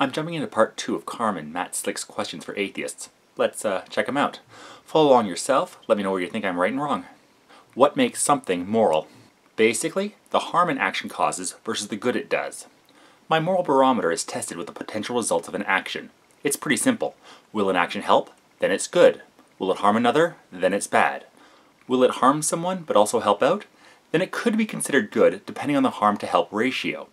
I'm jumping into part 2 of CARM and Matt Slick's questions for atheists. Let's check them out. Follow along yourself, let me know where you think I'm right and wrong. What makes something moral? Basically, the harm an action causes versus the good it does. My moral barometer is tested with the potential results of an action. It's pretty simple. Will an action help? Then it's good. Will it harm another? Then it's bad. Will it harm someone but also help out? Then it could be considered good depending on the harm to help ratio.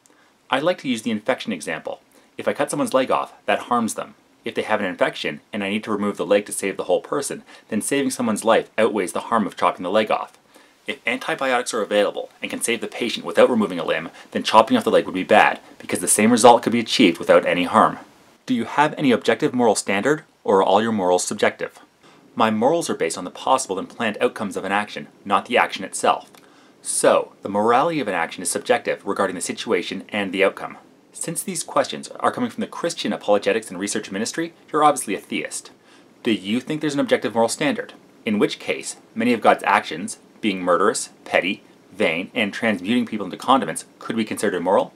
I'd like to use the infection example. If I cut someone's leg off, that harms them. If they have an infection and I need to remove the leg to save the whole person, then saving someone's life outweighs the harm of chopping the leg off. If antibiotics are available and can save the patient without removing a limb, then chopping off the leg would be bad, because the same result could be achieved without any harm. Do you have any objective moral standard, or are all your morals subjective? My morals are based on the possible and planned outcomes of an action, not the action itself. So, the morality of an action is subjective regarding the situation and the outcome. Since these questions are coming from the Christian apologetics and research ministry, you're obviously a theist. Do you think there's an objective moral standard? In which case, many of God's actions, being murderous, petty, vain, and transmuting people into condiments, could be considered immoral?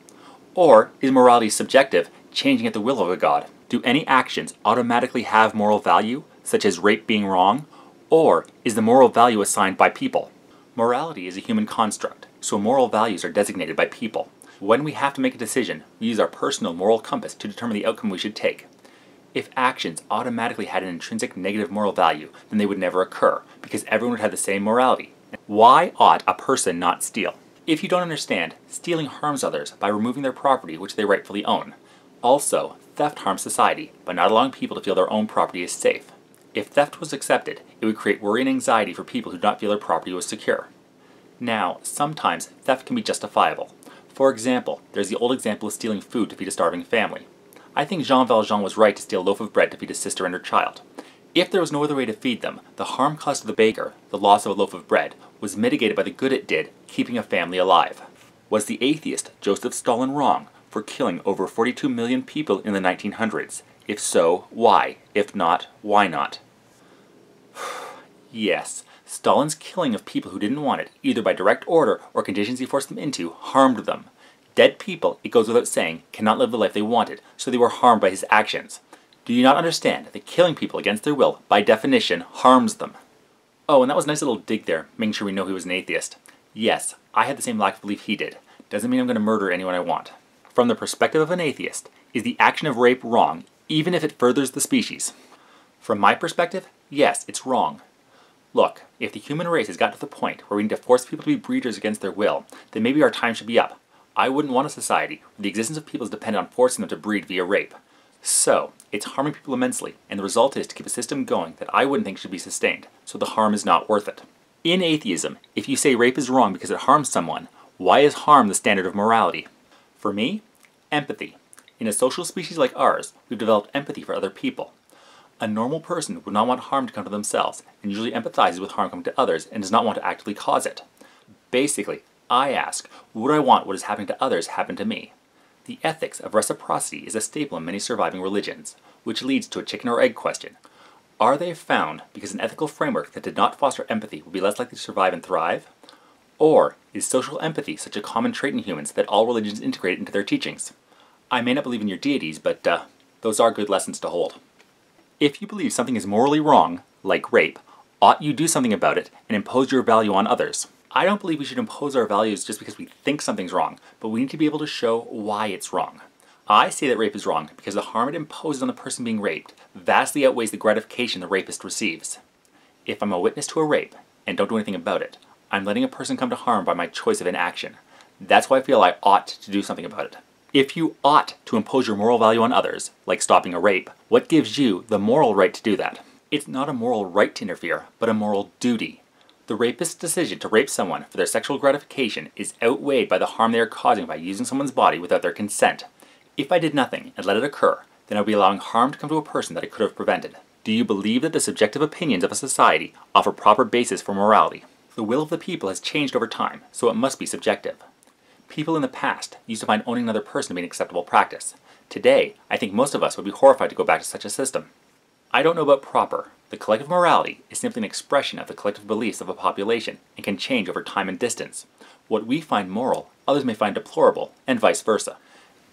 Or is morality subjective, changing at the will of a God? Do any actions automatically have moral value, such as rape being wrong? Or is the moral value assigned by people? Morality is a human construct, so moral values are designated by people. When we have to make a decision, we use our personal moral compass to determine the outcome we should take. If actions automatically had an intrinsic negative moral value, then they would never occur, because everyone would have the same morality. Why ought a person not steal? If you don't understand, stealing harms others by removing their property which they rightfully own. Also, theft harms society by not allowing people to feel their own property is safe. If theft was accepted, it would create worry and anxiety for people who do not feel their property was secure. Now, sometimes theft can be justifiable. For example, there's the old example of stealing food to feed a starving family. I think Jean Valjean was right to steal a loaf of bread to feed his sister and her child. If there was no other way to feed them, the harm caused to the baker, the loss of a loaf of bread, was mitigated by the good it did, keeping a family alive. Was the atheist Joseph Stalin wrong for killing over 42 million people in the 1900s? If so, why? If not, why not? Yes, Stalin's killing of people who didn't want it, either by direct order or conditions he forced them into, harmed them. Dead people, it goes without saying, cannot live the life they wanted, so they were harmed by his actions. Do you not understand that killing people against their will, by definition, harms them? Oh, and that was a nice little dig there, making sure we know he was an atheist. Yes, I had the same lack of belief he did. Doesn't mean I'm going to murder anyone I want. From the perspective of an atheist, is the action of rape wrong, even if it furthers the species? From my perspective, yes, it's wrong. Look, if the human race has got to the point where we need to force people to be breeders against their will, then maybe our time should be up. I wouldn't want a society where the existence of people is dependent on forcing them to breed via rape. So, it's harming people immensely, and the result is to keep a system going that I wouldn't think should be sustained, so the harm is not worth it. In atheism, if you say rape is wrong because it harms someone, why is harm the standard of morality? For me, empathy. In a social species like ours, we've developed empathy for other people. A normal person would not want harm to come to themselves, and usually empathizes with harm coming to others and does not want to actively cause it. Basically, I ask, would I want what is happening to others happen to me? The ethics of reciprocity is a staple in many surviving religions, which leads to a chicken or egg question. Are they found because an ethical framework that did not foster empathy would be less likely to survive and thrive? Or is social empathy such a common trait in humans that all religions integrate into their teachings? I may not believe in your deities, but those are good lessons to hold. If you believe something is morally wrong, like rape, ought you do something about it and impose your value on others? I don't believe we should impose our values just because we think something's wrong, but we need to be able to show why it's wrong. I say that rape is wrong because the harm it imposes on the person being raped vastly outweighs the gratification the rapist receives. If I'm a witness to a rape and don't do anything about it, I'm letting a person come to harm by my choice of inaction. That's why I feel I ought to do something about it. If you ought to impose your moral value on others, like stopping a rape, what gives you the moral right to do that? It's not a moral right to interfere, but a moral duty. The rapist's decision to rape someone for their sexual gratification is outweighed by the harm they are causing by using someone's body without their consent. If I did nothing and let it occur, then I would be allowing harm to come to a person that I could have prevented. Do you believe that the subjective opinions of a society offer proper basis for morality? The will of the people has changed over time, so it must be subjective. People in the past used to find owning another person to be an acceptable practice. Today, I think most of us would be horrified to go back to such a system. I don't know about proper. The collective morality is simply an expression of the collective beliefs of a population and can change over time and distance. What we find moral, others may find deplorable, and vice versa.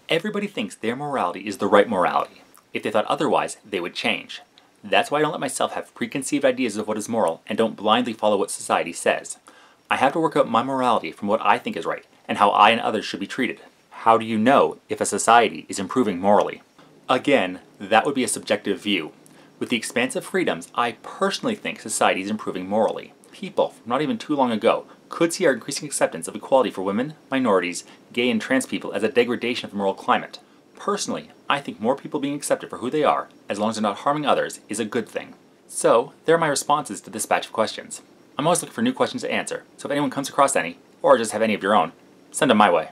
Everybody thinks their morality is the right morality. If they thought otherwise, they would change. That's why I don't let myself have preconceived ideas of what is moral and don't blindly follow what society says. I have to work out my morality from what I think is right and how I and others should be treated. How do you know if a society is improving morally? Again, that would be a subjective view. With the expansive freedoms, I personally think society is improving morally. People, from not even too long ago, could see our increasing acceptance of equality for women, minorities, gay and trans people as a degradation of the moral climate. Personally, I think more people being accepted for who they are, as long as they're not harming others, is a good thing. So, there are my responses to this batch of questions. I'm always looking for new questions to answer, so if anyone comes across any, or just have any of your own, send them my way.